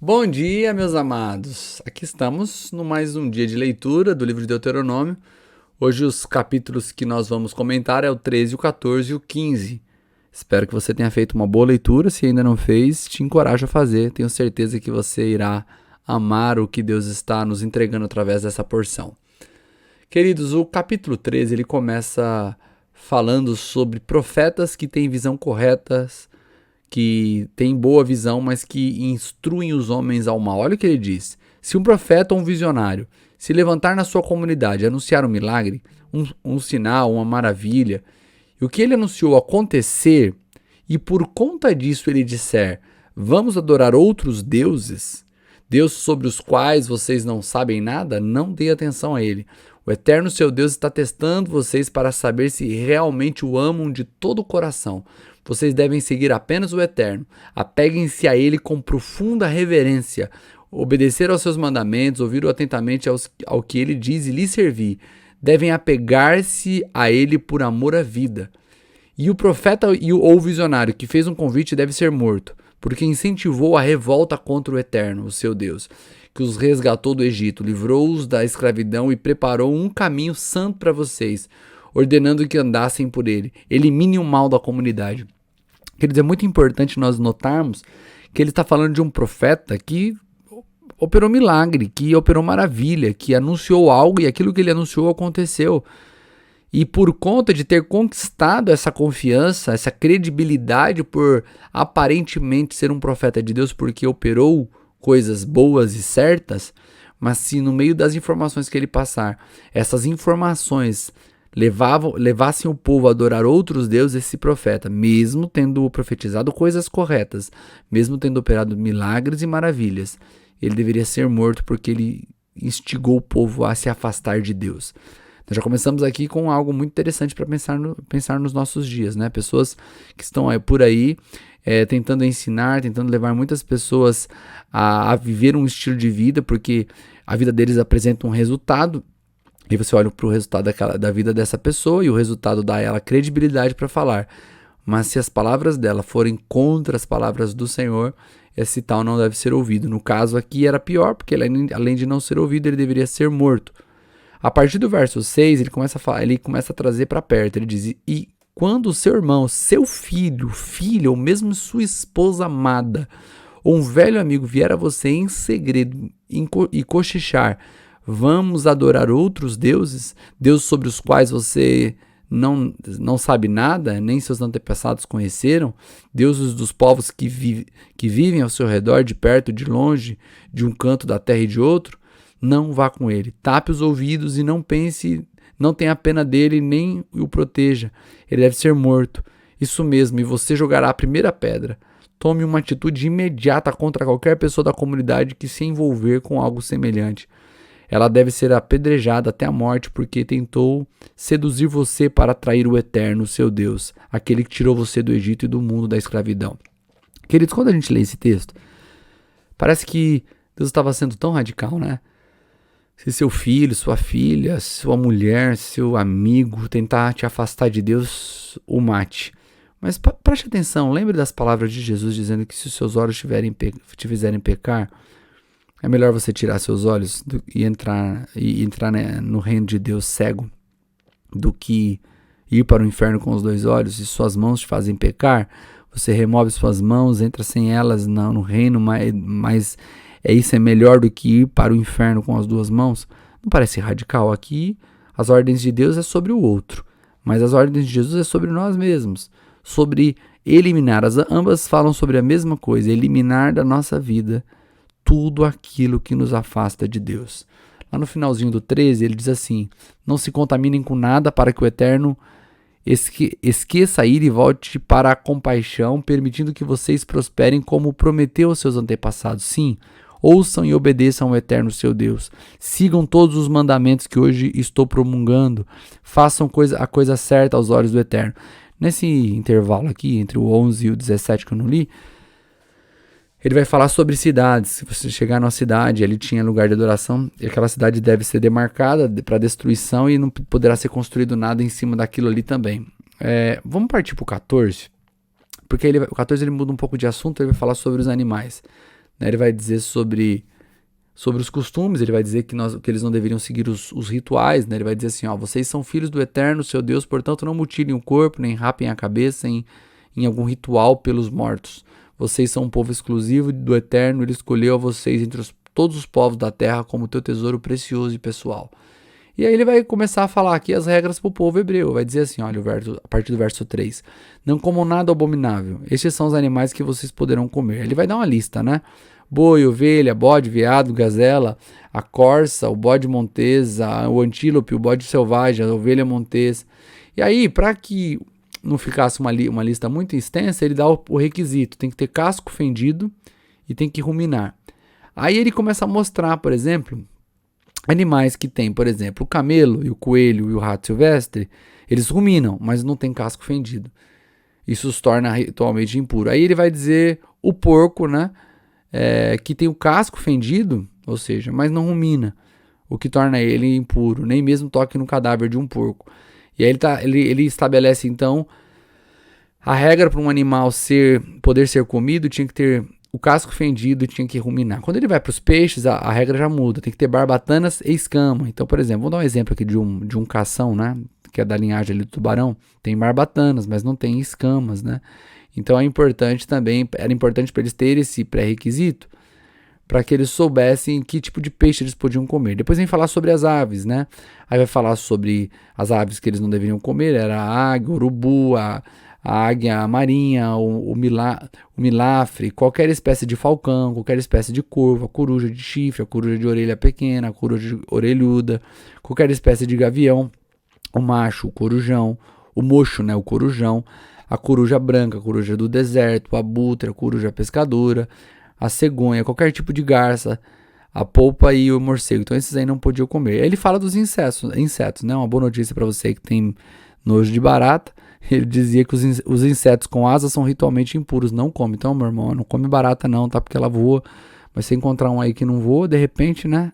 Bom dia, meus amados. Aqui estamos no mais um dia de leitura do livro de Deuteronômio. Hoje os capítulos que nós vamos comentar é o 13, o 14 e o 15. Espero que você tenha feito uma boa leitura. Se ainda não fez, te encorajo a fazer. Tenho certeza que você irá amar o que Deus está nos entregando através dessa porção. Queridos, o capítulo 13 ele começa falando sobre profetas que têm visão correta, que têm boa visão, mas que instruem os homens ao mal. Olha o que ele diz. Se um profeta ou um visionário se levantar na sua comunidade e anunciar um milagre, um sinal, uma maravilha, e o que ele anunciou acontecer, e por conta disso ele disser, vamos adorar outros deuses, deuses sobre os quais vocês não sabem nada, não dê atenção a ele. O eterno seu Deus está testando vocês para saber se realmente o amam de todo o coração. Vocês devem seguir apenas o Eterno. Apeguem-se a Ele com profunda reverência. Obedecer aos seus mandamentos, ouvir atentamente ao que Ele diz e lhe servir. Devem apegar-se a Ele por amor à vida. E o profeta ou o visionário que fez um convite deve ser morto, porque incentivou a revolta contra o Eterno, o seu Deus, que os resgatou do Egito, livrou-os da escravidão e preparou um caminho santo para vocês, ordenando que andassem por ele. Elimine o mal da comunidade. Quer dizer, é muito importante nós notarmos que ele está falando de um profeta que operou milagre, que operou maravilha, que anunciou algo e aquilo que ele anunciou aconteceu. E por conta de ter conquistado essa confiança, essa credibilidade por aparentemente ser um profeta de Deus porque operou coisas boas e certas, mas se no meio das informações que ele passar, essas informações levassem o povo a adorar outros deuses, esse profeta, mesmo tendo profetizado coisas corretas, mesmo tendo operado milagres e maravilhas, ele deveria ser morto porque ele instigou o povo a se afastar de Deus. Nós já começamos aqui com algo muito interessante para pensar nos nossos dias, né? Pessoas que estão por aí tentando ensinar, tentando levar muitas pessoas a viver um estilo de vida, porque a vida deles apresenta um resultado. E você olha para o resultado da vida dessa pessoa e o resultado dá a ela credibilidade para falar. Mas se as palavras dela forem contra as palavras do Senhor, esse tal não deve ser ouvido. No caso aqui era pior, porque além de não ser ouvido, ele deveria ser morto. A partir do verso 6, ele começa a trazer para perto. Ele diz, e quando o seu irmão, seu filho, filha, ou mesmo sua esposa amada, ou um velho amigo vier a você em segredo e cochichar, vamos adorar outros deuses, deuses sobre os quais você não sabe nada, nem seus antepassados conheceram, deuses dos povos que vivem ao seu redor, de perto, de longe, de um canto da terra e de outro, não vá com ele. Tape os ouvidos e não tenha pena dele, nem o proteja. Ele deve ser morto. Isso mesmo, e você jogará a primeira pedra. Tome uma atitude imediata contra qualquer pessoa da comunidade que se envolver com algo semelhante. Ela deve ser apedrejada até a morte porque tentou seduzir você para atrair o Eterno, seu Deus, aquele que tirou você do Egito e do mundo da escravidão. Queridos, quando a gente lê esse texto, parece que Deus estava sendo tão radical, né? Se seu filho, sua filha, sua mulher, seu amigo tentar te afastar de Deus, o mate. Mas preste atenção, lembre das palavras de Jesus dizendo que se os seus olhos te fizerem pecar, é melhor você tirar seus olhos e entrar né, no reino de Deus cego do que ir para o inferno com os dois olhos. E suas mãos te fazem pecar, você remove suas mãos, entra sem elas no reino, mas isso é melhor do que ir para o inferno com as duas mãos. Não parece radical? Aqui as ordens de Deus é sobre o outro, mas as ordens de Jesus é sobre nós mesmos, sobre eliminar. Ambas falam sobre a mesma coisa, eliminar da nossa vida tudo aquilo que nos afasta de Deus. Lá no finalzinho do 13, ele diz assim, não se contaminem com nada para que o Eterno esqueça a ira e volte para a compaixão, permitindo que vocês prosperem como prometeu aos seus antepassados. Sim, ouçam e obedeçam ao Eterno seu Deus. Sigam todos os mandamentos que hoje estou promulgando. Façam a coisa certa aos olhos do Eterno. Nesse intervalo aqui, entre o 11 e o 17 que eu não li, ele vai falar sobre cidades. Se você chegar numa cidade, ali tinha lugar de adoração, e aquela cidade deve ser demarcada para destruição e não poderá ser construído nada em cima daquilo ali também. Vamos partir para o 14, porque o 14 ele muda um pouco de assunto, ele vai falar sobre os animais. né? Ele vai dizer sobre os costumes, ele vai dizer que eles não deveriam seguir os rituais, né? Ele vai dizer assim, ó, vocês são filhos do Eterno, seu Deus, portanto não mutilem o corpo, nem rapem a cabeça em algum ritual pelos mortos. Vocês são um povo exclusivo do Eterno, ele escolheu a vocês entre todos os povos da terra como teu tesouro precioso e pessoal. E aí ele vai começar a falar aqui as regras para o povo hebreu. Vai dizer assim, olha, a partir do verso 3. Não comam nada abominável. Estes são os animais que vocês poderão comer. Ele vai dar uma lista, né? Boi, ovelha, bode, veado, gazela, a corça, o bode montês, o antílope, o bode selvagem, a ovelha montês. E aí, para que não ficasse uma lista muito extensa, ele dá o requisito. Tem que ter casco fendido e tem que ruminar. Aí ele começa a mostrar, por exemplo, animais que tem, por exemplo, o camelo e o coelho e o rato silvestre, eles ruminam, mas não tem casco fendido. Isso os torna ritualmente impuro. Aí ele vai dizer o porco, né? Que tem o casco fendido, ou seja, mas não rumina, o que torna ele impuro, nem mesmo toque no cadáver de um porco. E aí ele estabelece então a regra para um animal poder ser comido, tinha que ter o casco fendido e tinha que ruminar. Quando ele vai para os peixes, a regra já muda, tem que ter barbatanas e escama. Então, por exemplo, vamos dar um exemplo aqui de um cação, né, que é da linhagem ali do tubarão, tem barbatanas, mas não tem escamas, né? Então era importante para eles terem esse pré-requisito, para que eles soubessem que tipo de peixe eles podiam comer. Depois vem falar sobre as aves, né? Aí vai falar sobre as aves que eles não deveriam comer, era a águia, o urubu, a águia marinha, o milafre, qualquer espécie de falcão, qualquer espécie de corvo, a coruja de chifre, a coruja de orelha pequena, a coruja orelhuda, qualquer espécie de gavião, o macho, o corujão, o mocho, né, o corujão, a coruja branca, a coruja do deserto, a abutre, a coruja pescadora, a cegonha, qualquer tipo de garça, a polpa e o morcego. Então esses aí não podiam comer. Aí ele fala dos insetos, né? Uma boa notícia para você que tem nojo de barata. Ele dizia que os insetos com asas são ritualmente impuros, não come. Então, meu irmão, não come barata não, tá? Porque ela voa. Mas se encontrar um aí que não voa, de repente, né?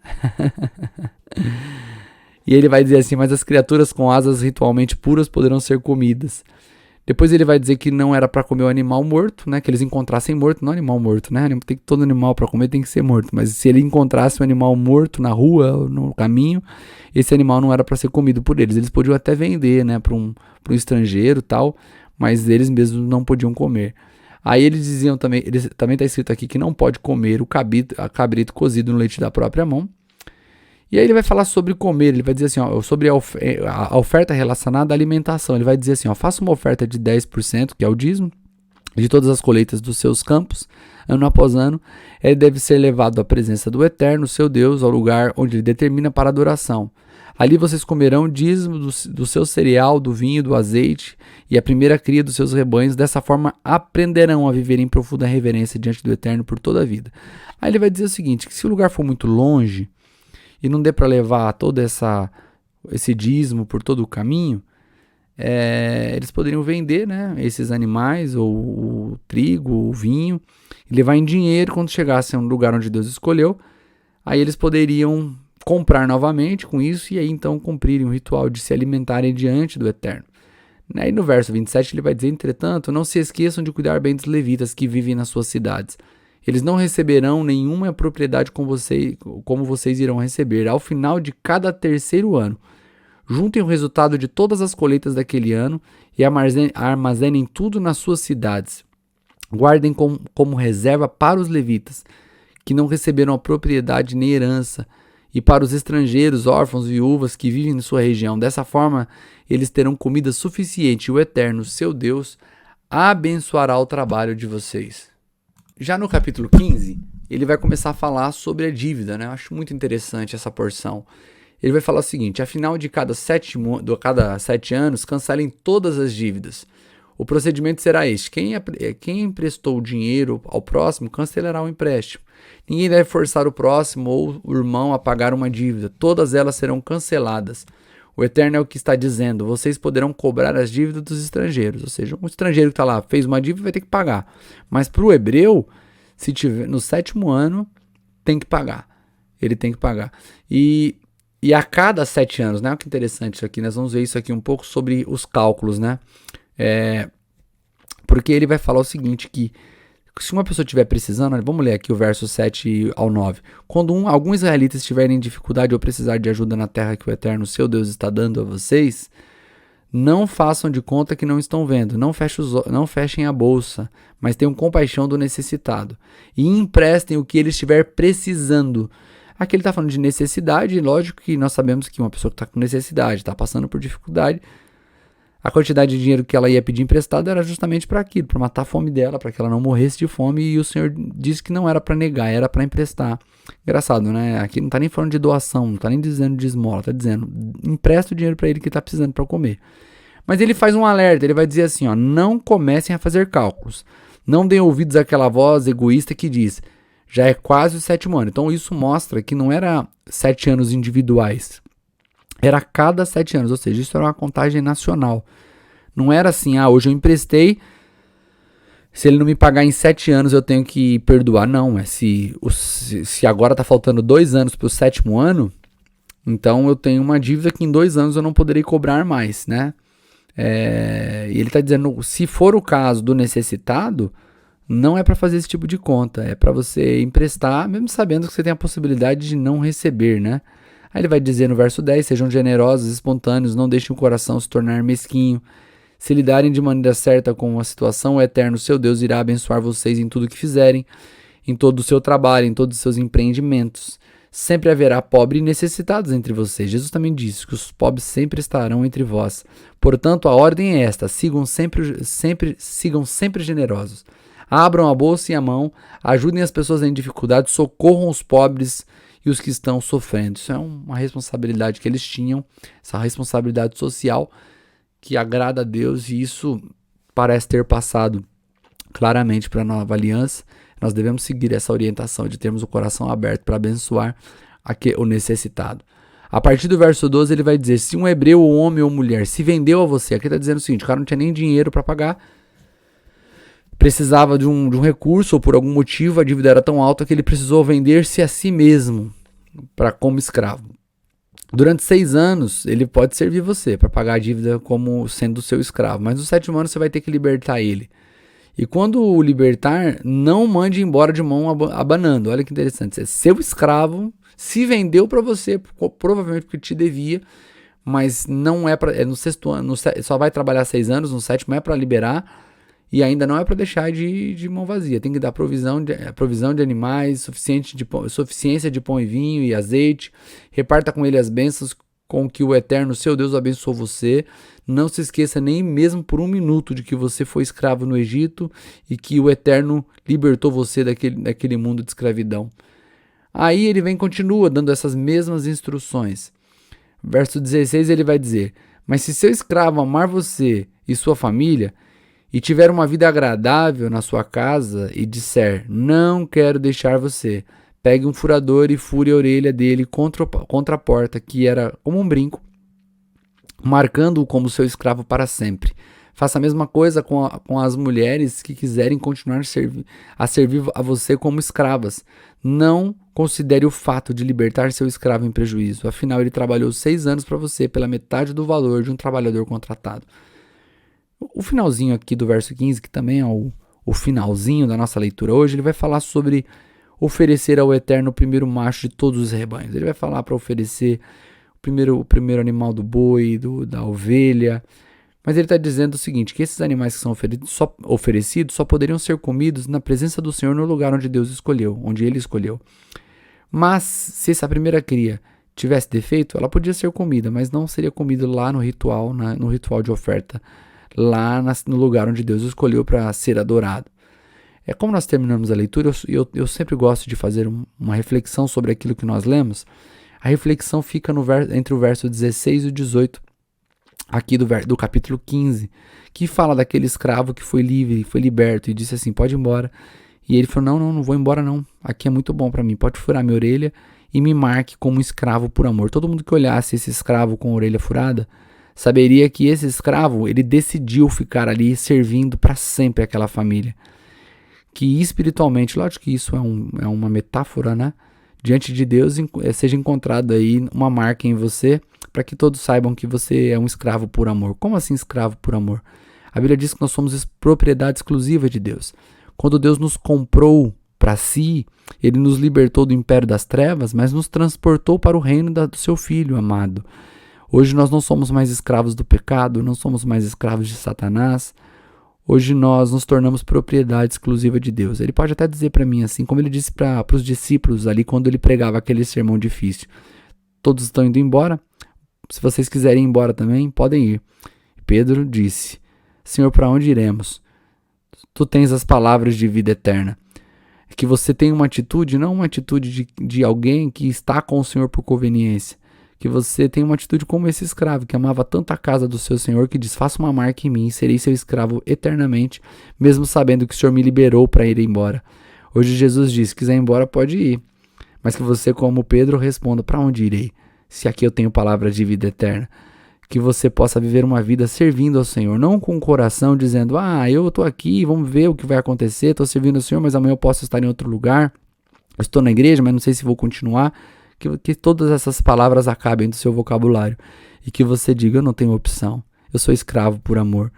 E ele vai dizer assim, mas as criaturas com asas ritualmente puras poderão ser comidas. Depois ele vai dizer que não era para comer o animal morto, né? Que eles encontrassem morto, não animal morto, né? Todo animal para comer tem que ser morto. Mas se ele encontrasse um animal morto na rua, no caminho, esse animal não era para ser comido por eles. Eles podiam até vender, né? Para um estrangeiro e tal, mas eles mesmos não podiam comer. Aí eles diziam também, também está escrito aqui que não pode comer o cabrito cozido no leite da própria mão. E aí ele vai falar sobre comer, ele vai dizer assim, ó, sobre a oferta relacionada à alimentação. Ele vai dizer assim, ó, faça uma oferta de 10%, que é o dízimo, de todas as colheitas dos seus campos, ano após ano. Ele deve ser levado à presença do Eterno, seu Deus, ao lugar onde ele determina para adoração. Ali vocês comerão o dízimo do seu cereal, do vinho, do azeite e a primeira cria dos seus rebanhos. Dessa forma aprenderão a viver em profunda reverência diante do Eterno por toda a vida. Aí ele vai dizer o seguinte, que se o lugar for muito longe e não dê para levar todo esse dízimo por todo o caminho, eles poderiam vender, né, esses animais, ou o trigo, o vinho, e levar em dinheiro quando chegasse a um lugar onde Deus escolheu. Aí eles poderiam comprar novamente com isso e aí então cumprirem o ritual de se alimentarem diante do Eterno. Aí no verso 27 ele vai dizer, entretanto, não se esqueçam de cuidar bem dos levitas que vivem nas suas cidades. Eles não receberão nenhuma propriedade como vocês irão receber. Ao final de cada terceiro ano, juntem o resultado de todas as colheitas daquele ano e armazenem tudo nas suas cidades. Guardem como reserva para os levitas, que não receberam a propriedade nem herança, e para os estrangeiros, órfãos e viúvas que vivem em sua região. Dessa forma, eles terão comida suficiente e o Eterno, seu Deus, abençoará o trabalho de vocês. Já no capítulo 15, ele vai começar a falar sobre a dívida, né? Eu acho muito interessante essa porção. Ele vai falar o seguinte, afinal de cada 7 anos, cancelem todas as dívidas. O procedimento será este, quem emprestou dinheiro ao próximo, cancelará o empréstimo. Ninguém deve forçar o próximo ou o irmão a pagar uma dívida, todas elas serão canceladas. O Eterno é o que está dizendo, vocês poderão cobrar as dívidas dos estrangeiros, ou seja, um estrangeiro que está lá, fez uma dívida, vai ter que pagar. Mas para o hebreu, se tiver no 7º ano, tem que pagar. Ele tem que pagar. E a cada 7 anos, né? Olha que interessante isso aqui, nós vamos ver isso aqui um pouco sobre os cálculos, né? Porque ele vai falar o seguinte, que Se uma pessoa estiver precisando, vamos ler aqui o verso 7 ao 9. Quando algum israelita estiverem em dificuldade ou precisar de ajuda na terra que o Eterno, seu Deus, está dando a vocês, não façam de conta que não estão vendo, não fechem a bolsa, mas tenham compaixão do necessitado e emprestem o que ele estiver precisando. Aqui ele está falando de necessidade, e lógico que nós sabemos que uma pessoa que está com necessidade, está passando por dificuldade, a quantidade de dinheiro que ela ia pedir emprestado era justamente para aquilo, para matar a fome dela, para que ela não morresse de fome, e o Senhor disse que não era para negar, era para emprestar. Engraçado, né? Aqui não está nem falando de doação, não está nem dizendo de esmola, está dizendo, empresta o dinheiro para ele que está precisando para comer. Mas ele faz um alerta, ele vai dizer assim, ó, não comecem a fazer cálculos, não deem ouvidos àquela voz egoísta que diz, já é quase o 7º ano. Então isso mostra que não era 7 anos individuais, era a cada 7 anos, ou seja, isso era uma contagem nacional. Não era assim, hoje eu emprestei, se ele não me pagar em 7 anos eu tenho que perdoar. Não, se agora está faltando 2 anos para o 7º ano, então eu tenho uma dívida que em 2 anos eu não poderei cobrar mais, né? E ele está dizendo, se for o caso do necessitado, não é para fazer esse tipo de conta, é para você emprestar, mesmo sabendo que você tem a possibilidade de não receber, né? Aí ele vai dizer no verso 10, sejam generosos, espontâneos, não deixem o coração se tornar mesquinho. Se lidarem de maneira certa com a situação, o Eterno, seu Deus, irá abençoar vocês em tudo que fizerem, em todo o seu trabalho, em todos os seus empreendimentos. Sempre haverá pobres e necessitados entre vocês. Jesus também disse que os pobres sempre estarão entre vós. Portanto, a ordem é esta, sigam sempre generosos. Abram a bolsa e a mão, ajudem as pessoas em dificuldade, socorram os pobres e os que estão sofrendo. Isso é uma responsabilidade que eles tinham, essa responsabilidade social que agrada a Deus, e isso parece ter passado claramente para a nova aliança. Nós devemos seguir essa orientação de termos o coração aberto para abençoar o necessitado. A partir do verso 12 ele vai dizer, se um hebreu ou homem ou mulher se vendeu a você, aqui está dizendo o seguinte, o cara não tinha nem dinheiro para pagar, precisava de um recurso ou por algum motivo a dívida era tão alta que ele precisou vender-se a si mesmo como escravo. Durante 6 anos, ele pode servir você para pagar a dívida como sendo seu escravo, mas no 7º ano você vai ter que libertar ele. E quando o libertar, não mande embora de mão abanando. Olha que interessante, é seu escravo, se vendeu para você, provavelmente porque te devia, mas não é para, no 6º ano, só vai trabalhar 6 anos, no 7º é para liberar, e ainda não é para deixar de mão vazia. Tem que dar provisão de animais, suficiência de pão e vinho e azeite. Reparta com ele as bênçãos com que o Eterno, seu Deus, abençoou você. Não se esqueça nem mesmo por um minuto de que você foi escravo no Egito e que o Eterno libertou você daquele mundo de escravidão. Aí ele continua dando essas mesmas instruções. Verso 16 ele vai dizer, mas se seu escravo amar você e sua família, e tiver uma vida agradável na sua casa e disser, não quero deixar você, pegue um furador e fure a orelha dele contra a porta, que era como um brinco, marcando-o como seu escravo para sempre. Faça a mesma coisa com as mulheres que quiserem continuar a servir a você como escravas. Não considere o fato de libertar seu escravo em prejuízo, afinal ele trabalhou 6 anos para você pela metade do valor de um trabalhador contratado. O finalzinho aqui do verso 15, que também é o finalzinho da nossa leitura hoje, ele vai falar sobre oferecer ao Eterno o primeiro macho de todos os rebanhos. Ele vai falar para oferecer o primeiro animal do boi, da ovelha. Mas ele está dizendo o seguinte, que esses animais que são oferecidos só poderiam ser comidos na presença do Senhor no lugar onde Deus escolheu, onde ele escolheu. Mas se essa primeira cria tivesse defeito, ela podia ser comida, mas não seria comida lá no ritual de oferta, lá no lugar onde Deus escolheu para ser adorado. É como nós terminamos a leitura, eu sempre gosto de fazer uma reflexão sobre aquilo que nós lemos. A reflexão fica entre o verso 16 e o 18, aqui do capítulo 15, que fala daquele escravo que foi livre, foi liberto e disse assim, pode ir embora. E ele falou, não vou embora não, aqui é muito bom para mim, pode furar minha orelha e me marque como um escravo por amor. Todo mundo que olhasse esse escravo com a orelha furada, saberia que esse escravo, ele decidiu ficar ali servindo para sempre aquela família. Que espiritualmente, lógico que isso é uma metáfora, né? Diante de Deus seja encontrada aí uma marca em você, para que todos saibam que você é um escravo por amor. Como assim escravo por amor? A Bíblia diz que nós somos propriedade exclusiva de Deus. Quando Deus nos comprou para si, Ele nos libertou do império das trevas, mas nos transportou para o reino do seu Filho amado. Hoje nós não somos mais escravos do pecado, não somos mais escravos de Satanás. Hoje nós nos tornamos propriedade exclusiva de Deus. Ele pode até dizer para mim assim, como ele disse para os discípulos ali quando ele pregava aquele sermão difícil. Todos estão indo embora. Se vocês quiserem ir embora também, podem ir. Pedro disse: Senhor, para onde iremos? Tu tens as palavras de vida eterna. Que você tenha uma atitude, não uma atitude de alguém que está com o Senhor por conveniência. Que você tenha uma atitude como esse escravo, que amava tanto a casa do seu Senhor, que diz: faça uma marca em mim, serei seu escravo eternamente, mesmo sabendo que o Senhor me liberou para ir embora. Hoje Jesus diz: se quiser ir embora, pode ir. Mas que você, como Pedro, responda: para onde irei? Se aqui eu tenho palavras de vida eterna. Que você possa viver uma vida servindo ao Senhor, não com o coração dizendo: eu estou aqui, vamos ver o que vai acontecer, estou servindo ao Senhor, mas amanhã eu posso estar em outro lugar. Eu estou na igreja, mas não sei se vou continuar. Que todas essas palavras acabem do seu vocabulário e que você diga: eu não tenho opção, eu sou escravo por amor.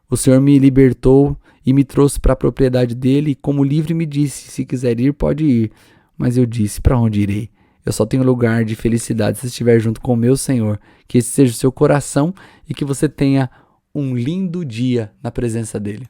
O Senhor me libertou e me trouxe para a propriedade dele, e como livre me disse: se quiser ir, pode ir. Mas eu disse: para onde irei? Eu só tenho lugar de felicidade se estiver junto com o meu Senhor. Que esse seja o seu coração e que você tenha um lindo dia na presença dele.